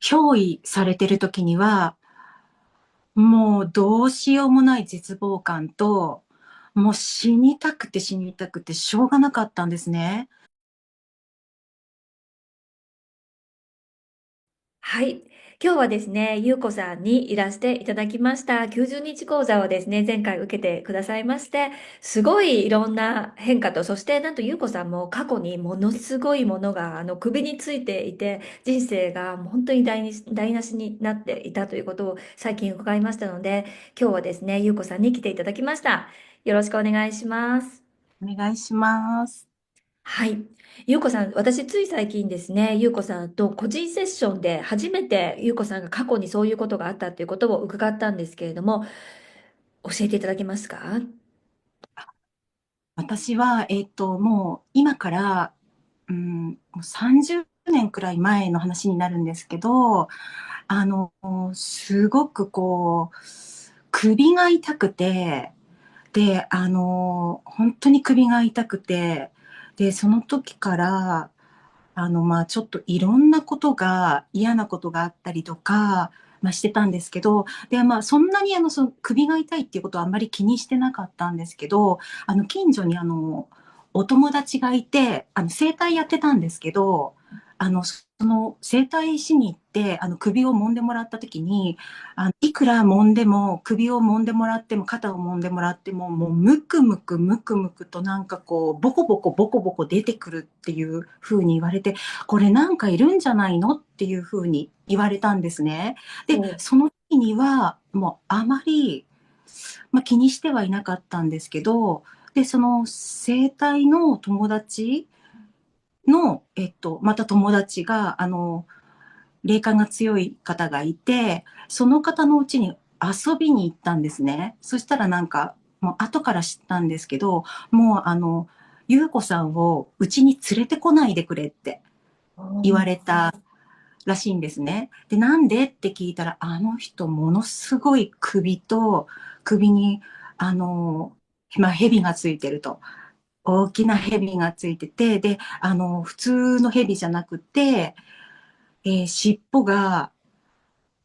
憑依されてる時には、もうどうしようもない絶望感と、もう死にたくて死にたくてしょうがなかったんですね。はい。今日はですね、ゆうこさんにいらしていただきました90日講座をですね、前回受けてくださいまして、すごいいろんな変化と、そしてなんとゆうこさんも過去にものすごいものが首についていて、人生がもう本当に台無しになっていたということを最近伺いましたので、今日はですね、ゆうこさんに来ていただきました。よろしくお願いします。お願いします。はい。ゆうこさん、私つい最近ですね、ゆうこさんと個人セッションで初めてゆうこさんが過去にそういうことがあったっていうことを伺ったんですけれども、教えていただけますか？私は、もう今から、もう30年くらい前の話になるんですけど、あの、すごくこう、首が痛くて、で、本当に首が痛くて、で、その時から、まあ、ちょっといろんなことが、嫌なことがあったりとか、まあ、してたんですけど、で、まあ、そんなにその首が痛いっていうことはあんまり気にしてなかったんですけど、近所にお友達がいて、整体やってたんですけど、その整体師に行って、首を揉んでもらった時に、いくら揉んでも、首を揉んでもらっても、肩を揉んでもらっても、もうムクムクムクムクとなんかこう、ボコボコボコボコ出てくるっていう風に言われて、これなんかいるんじゃないのっていう風に言われたんですね。で、お、その時にはもうあまり、まあ、気にしてはいなかったんですけど、で、その整体の友達の、また友達が、霊感が強い方がいて、その方のうちに遊びに行ったんですね。そしたらなんか、もう後から知ったんですけど、もうゆうこさんをうちに連れてこないでくれって言われたらしいんですね。で、なんでって聞いたら、あの人ものすごい首に、あの、まあ、蛇がついてると。大きな蛇がついてて、で、普通の蛇じゃなくて、尻尾が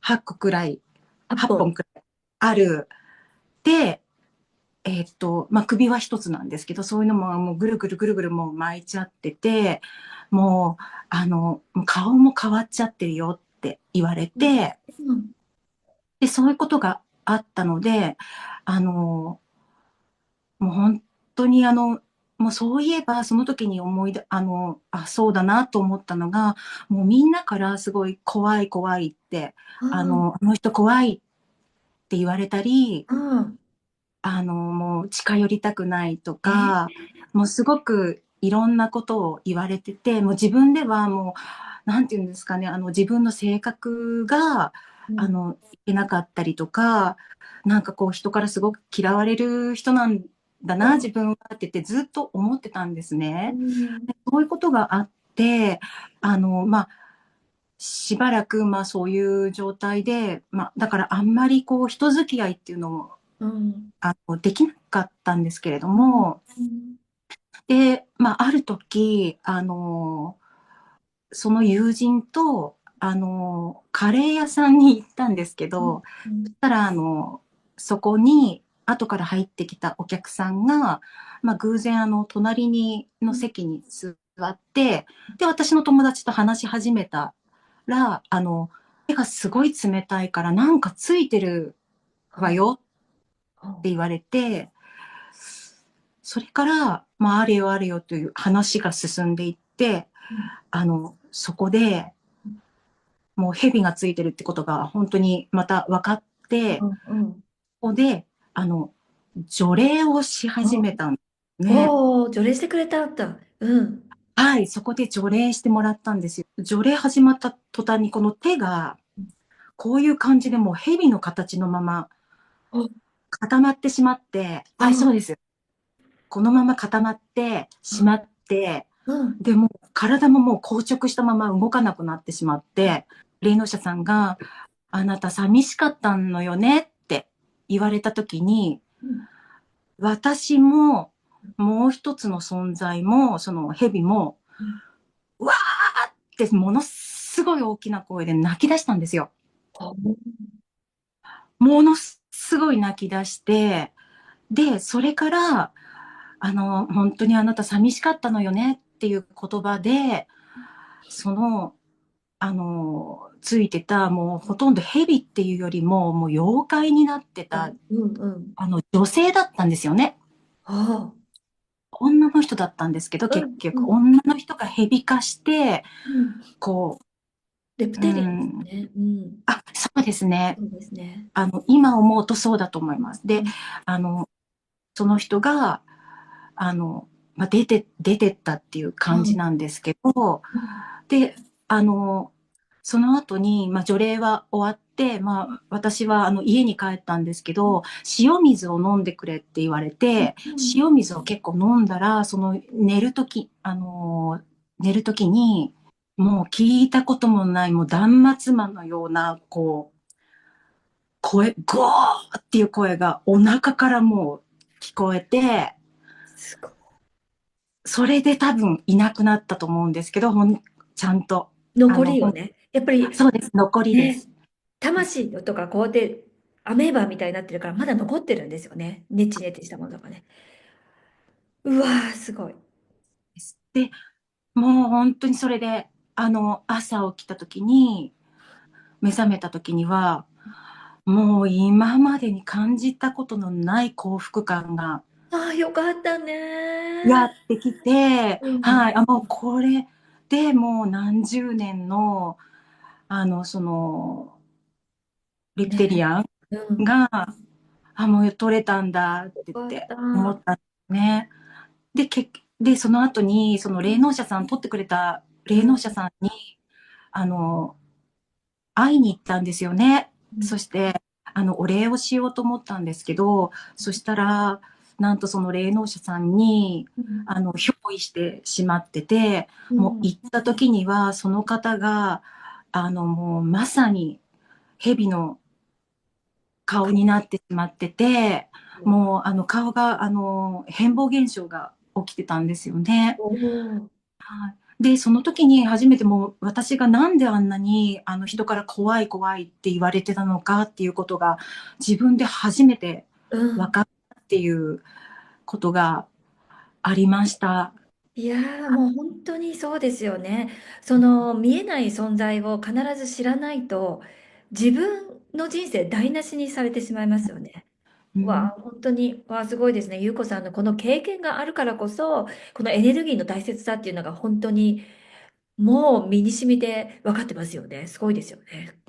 8個くらい、8 8本本。くらいある。で、まあ、首は一つなんですけど、そういうのももうぐるぐるぐるぐるもう巻いちゃってて、もう、顔も変わっちゃってるよって言われうん。て、うん。で、そういうことがあったので、もう本当にもうそういえば、その時に思い出、そうだなと思ったのが、もうみんなからすごい怖い怖いって、うん。あの人怖いって言われたり、うん。もう近寄りたくないとえ、か、もうすごくいろんなことを言われてて、もう自分ではもう、なんていうんですかね、自分の性格が、うん。いけなかったりとか、なんかこう人からすごく嫌われる人なんだな、自分はって言ってずっと思ってたんですうね。ん。でそういうことがあって、まあ、しばらく、まあそういう状態で、まあだからあんまりこう人付き合いっていうのもうん。できなかったんですけれどうん。も、うん。で、まあ、ある時、その友人と、カレー屋さんに行ったんですけうん。ど、うん。そしたら、そこに、後から入ってきたお客さんが、まあ、偶然、隣の席に座って、で、私の友達と話し始めたら、手がすごい冷たいから、なんかついてるわよって言われて、それから、まあ、あれよあれよという話が進んでいって、そこでもう蛇がついてるってことが本当にまた分かって、うん。うん。ここで、除霊をし始めたんですね。おー、除霊してくれたんだ。うん。はい、そこで除霊してもらったんですよ。除霊始まった途端にこの手が、こういう感じでもう蛇の形のままお、固まってしまって、はい、あ、そうです。このまま固まってしまって、うん。でも体ももう硬直したまま動かなくなってしまって、霊能者さんが、あなた寂しかったのよねって言われた時に、うん。私ももう一つの存在も、その蛇も、うん。うわーってものすごい大きな声で泣き出したんですよ。あーものすごい泣き出して、で、それから、本当にあなた寂しかったのよねっていう言葉で、その、ついてた、もうほとんど蛇っていうよりも、もう妖怪になってあ、た、うんうん。女性だったんですよね。あ女の人だったんですけど、あ、う結局、んうん。女の人が蛇化して、うん。こレプう、テリアンですね。うん。そうですね。そうですね。今思うとそうだと思います。で、うん。あの、その人が、あの、出てったっていう感じなんですけど、うん。で、あの、その後に、除礼は終わって、私は家に帰ったんですけど、塩水を飲んでくれって言われて、うん。塩水を結構飲んだら、寝るときに、もう聞いたこともない、もう断末魔のような、こう、ゴーっていう声がお腹からもう聞こえて、すごい。それで多分いなくなったと思うんですけど、ちゃんと、残りよね。やっぱり、そうです、残りでね、す。魂とかこうやってアメーバみたいになってるからまだ残ってるんですよね。ネチネチしたものとかね。うわー、すごい。で、もう本当にそれで、朝起きた時に、目覚めた時には、もう今までに感じたことのない幸福感がああ、よかったやね。ってきて、うん。はい、もうこれでもう何十年の、その、リプテリね。アンうん。が、もう取れたんだって言ってよかった。思ったんですね。で、その後に、その霊能者さん、取ってくれた霊能うん。者さんに、あの、会いに行ったんですよね。うん。そして、お礼をしようと思ったんですけど、そしたら、なんとその霊能者さんに、うん。憑依してしまってて、もううん。行った時には、その方が、もうまさに蛇の顔になってしまってて、もう顔が変貌現象が起きてたんですよね。おお。はい。で、その時に初めてもう私がなんであんなに人から怖い怖いって言われてたのかっていうことが自分で初めてうん。分かったっていうことがありました。いやー、もう本当にそうですよね。その見えない存在を必ず知らないと、自分の人生台無しにされてしまいますよね。うん、わあ、本当に、わあ、すごいですね。ゆうこさんのこの経験があるからこそ、このエネルギーの大切さっていうのが本当にもう身に染みて分かってますよね。すごいですよね。